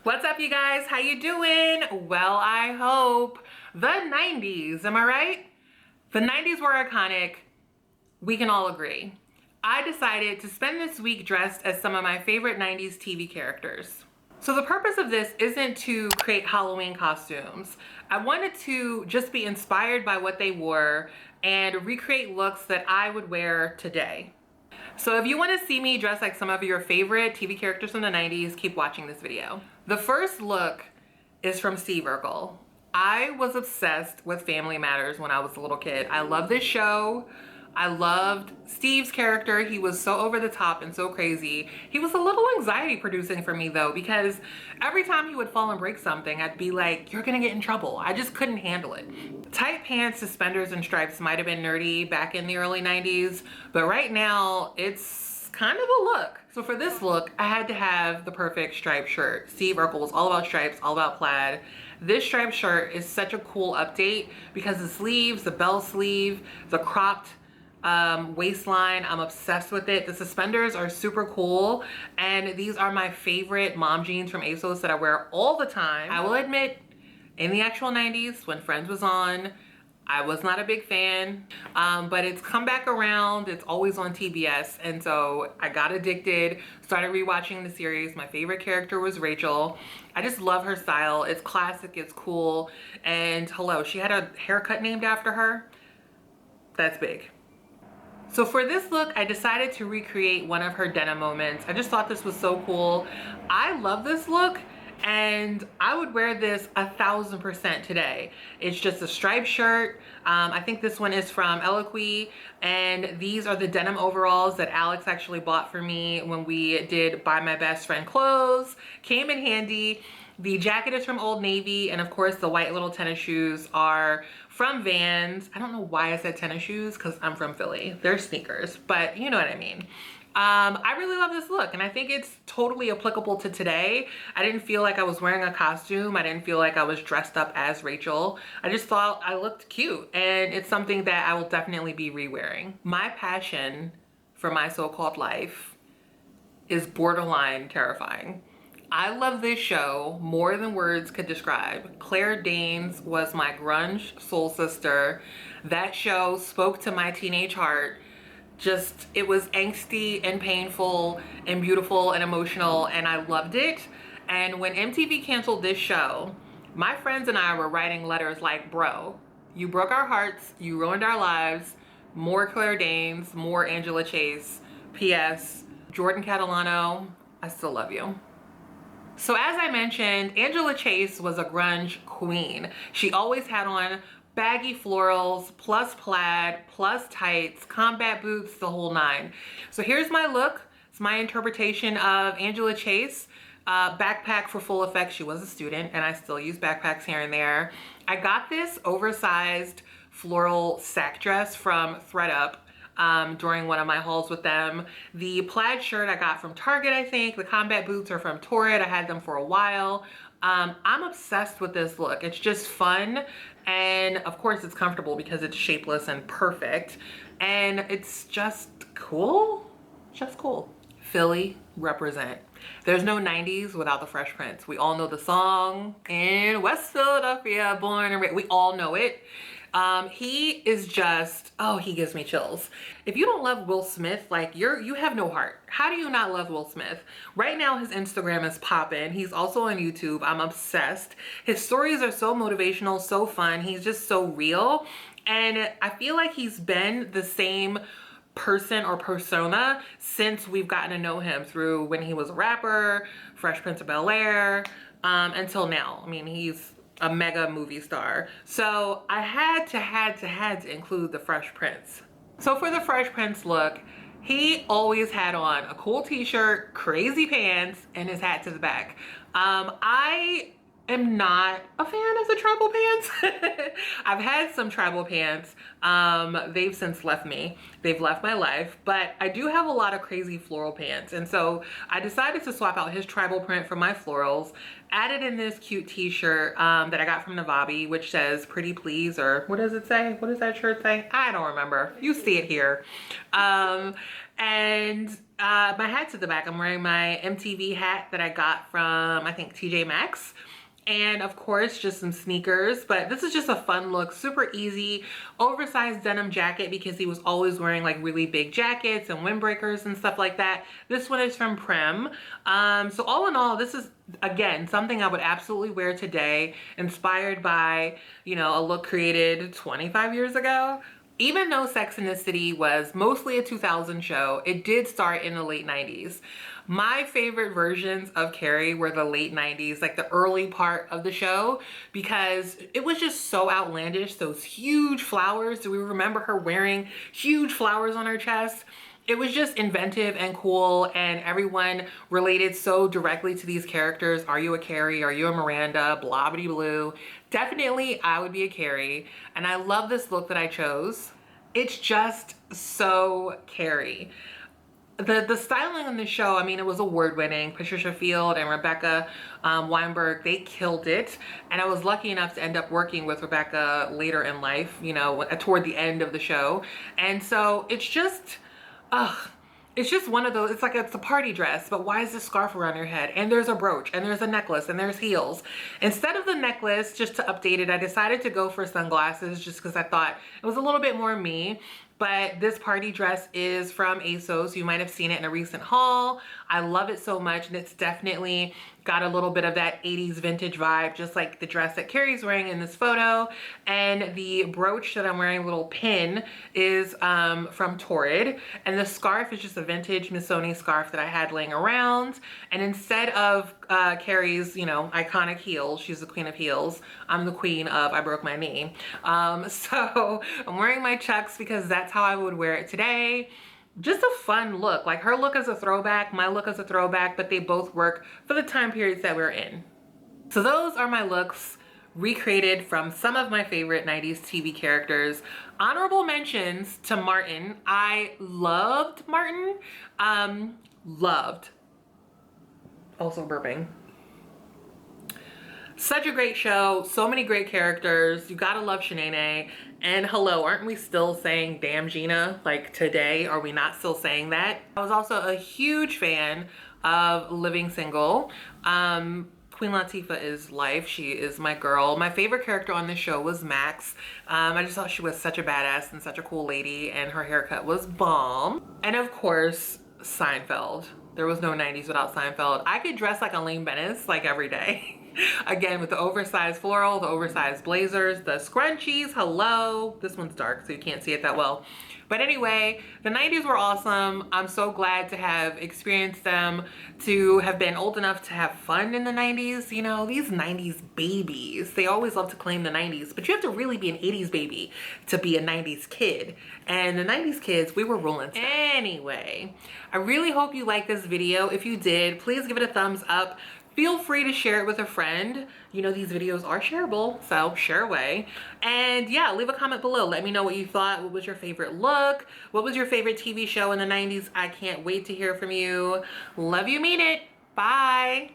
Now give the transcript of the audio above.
What's up, you guys? How you doing? Well, I hope. The 90s, am I right? The 90s were iconic. We can all agree. I decided to spend this week dressed as some of my favorite 90s TV characters. So the purpose of this isn't to create Halloween costumes. I wanted to just be inspired by what they wore and recreate looks that I would wear today. So if you want to see me dress like some of your favorite TV characters from the 90s, keep watching this video. The first look is from Steve Urkel. I was obsessed with Family Matters when I was a little kid. I love this show. I loved Steve's character. He was so over the top and so crazy. He was a little anxiety producing for me though, because every time he would fall and break something, I'd be like, you're gonna get in trouble. I just couldn't handle it. Tight pants, suspenders, and stripes might have been nerdy back in the early 90s, but right now it's kind of a look. So for this look, I had to have the perfect striped shirt. Steve Urkel was all about stripes, all about plaid. This striped shirt is such a cool update because the sleeves, the bell sleeve, the cropped waistline, I'm obsessed with it. The suspenders are super cool, and these are my favorite mom jeans from ASOS that I wear all the time. I will admit, in the actual 90s when Friends was on, I was not a big fan, but it's come back around. It's always on TBS, and so I got addicted, started rewatching the series. My favorite character was Rachel. I just love her style. It's classic, it's cool, and hello, she had a haircut named after her. That's big. So for this look, I decided to recreate one of her denim moments. I just thought this was so cool. I love this look, and I would wear this 1000% today. It's just a striped shirt. I think this one is from Eloquii, and these are the denim overalls that Alex actually bought for me when we did Buy My Best Friend clothes. Came in handy. The jacket is from Old Navy, and of course the white little tennis shoes are from Vans. I don't know why I said tennis shoes because I'm from Philly. They're sneakers, but you know what I mean. I really love this look, and I think it's totally applicable to today. I didn't feel like I was wearing a costume. I didn't feel like I was dressed up as Rachel. I just thought I looked cute, and it's something that I will definitely be re-wearing. My passion for My So-Called Life is borderline terrifying. I love this show more than words could describe. Claire Danes was my grunge soul sister. That show spoke to my teenage heart. Just, it was angsty and painful and beautiful and emotional, and I loved it. And when MTV canceled this show, my friends and I were writing letters like, bro, you broke our hearts, you ruined our lives, more Claire Danes, more Angela Chase. P.S. Jordan Catalano, I still love you. So as I mentioned, Angela Chase was a grunge queen. She always had on baggy florals, plus plaid, plus tights, combat boots, the whole nine. So here's my look. It's my interpretation of Angela Chase. Backpack for full effect. She was a student, and I still use backpacks here and there. I got this oversized floral sack dress from thredUP during one of my hauls with them. The plaid shirt I got from Target, I think. The combat boots are from Torrid. I had them for a while. I'm obsessed with this look. It's just fun, and of course it's comfortable because it's shapeless and perfect, and it's just cool. Just cool. Philly represent. There's no 90s without the Fresh Prince. We all know the song, in West Philadelphia, born and raised. We all know it. He is just, oh, he gives me chills. If you don't love Will Smith, like you have no heart. How do you not love Will Smith? Right now his Instagram is popping. He's also on YouTube. I'm obsessed. His stories are so motivational, so fun. He's just so real. And I feel like he's been the same person or persona since we've gotten to know him, through when he was a rapper, Fresh Prince of Bel-Air, until now. I mean, he's a mega movie star. So I had to include the Fresh Prince. So for the Fresh Prince look, he always had on a cool t-shirt, crazy pants, and his hat to the back. I am not a fan of the tribal pants. I've had some tribal pants. They've since left me. They've left my life, but I do have a lot of crazy floral pants. And so I decided to swap out his tribal print for my florals, added in this cute t-shirt that I got from Navabi, which says "Pretty Please," or what does it say? What does that shirt say? I don't remember. You see it here. And my hat's at the back. I'm wearing my MTV hat that I got from, I think, TJ Maxx. And of course, just some sneakers, but this is just a fun look, super easy, oversized denim jacket because he was always wearing like really big jackets and windbreakers and stuff like that. This one is from Prem. So all in all, this is, again, something I would absolutely wear today, inspired by, you know, a look created 25 years ago. Even though Sex and the City was mostly a 2000 show, it did start in the late 90s. My favorite versions of Carrie were the late 90s, like the early part of the show, because it was just so outlandish. Those huge flowers. Do we remember her wearing huge flowers on her chest? It was just inventive and cool, and everyone related so directly to these characters. Are you a Carrie? Are you a Miranda? Blah, blah, blue. Definitely, I would be a Carrie, and I love this look that I chose. It's just so Carrie. The styling on the show, I mean, it was award-winning. Patricia Field and Rebecca Weinberg, they killed it. And I was lucky enough to end up working with Rebecca later in life, you know, toward the end of the show. And so it's just, it's just one of those, it's like it's a party dress, but why is this scarf around your head? And there's a brooch, and there's a necklace, and there's heels. Instead of the necklace, just to update it, I decided to go for sunglasses just because I thought it was a little bit more me. But this party dress is from ASOS. You might have seen it in a recent haul. I love it so much, and it's definitely got a little bit of that 80s vintage vibe, just like the dress that Carrie's wearing in this photo. And the brooch that I'm wearing, little pin, is from Torrid. And the scarf is just a vintage Missoni scarf that I had laying around. And instead of Carrie's, you know, iconic heels, she's the queen of heels, I'm the queen of I broke my knee. So I'm wearing my Chucks because that's how I would wear it today. Just a fun look. Like, her look is a throwback, my look is a throwback, but they both work for the time periods that we're in. So those are my looks recreated from some of my favorite 90s TV characters. Honorable mentions to Martin. I loved Martin. Loved. Also burping. Such a great show, so many great characters. You gotta love Shanae. And hello, aren't we still saying damn Gina? Like today, are we not still saying that? I was also a huge fan of Living Single. Queen Latifah is life. She is my girl. My favorite character on the show was Max. I just thought she was such a badass and such a cool lady, and her haircut was bomb. And of course, Seinfeld. There was no 90s without Seinfeld. I could dress like Elaine Bennis like every day. Again, with the oversized floral, the oversized blazers, the scrunchies, hello. This one's dark, so you can't see it that well. But anyway, the 90s were awesome. I'm so glad to have experienced them, to have been old enough to have fun in the 90s. You know, these 90s babies, they always love to claim the 90s, but you have to really be an 80s baby to be a 90s kid. And the 90s kids, we were rolling stuff. Anyway, I really hope you liked this video. If you did, please give it a thumbs up. Feel free to share it with a friend. You know, these videos are shareable, so share away. And yeah, leave a comment below. Let me know what you thought. What was your favorite look? What was your favorite TV show in the 90s? I can't wait to hear from you. Love you, mean it. Bye.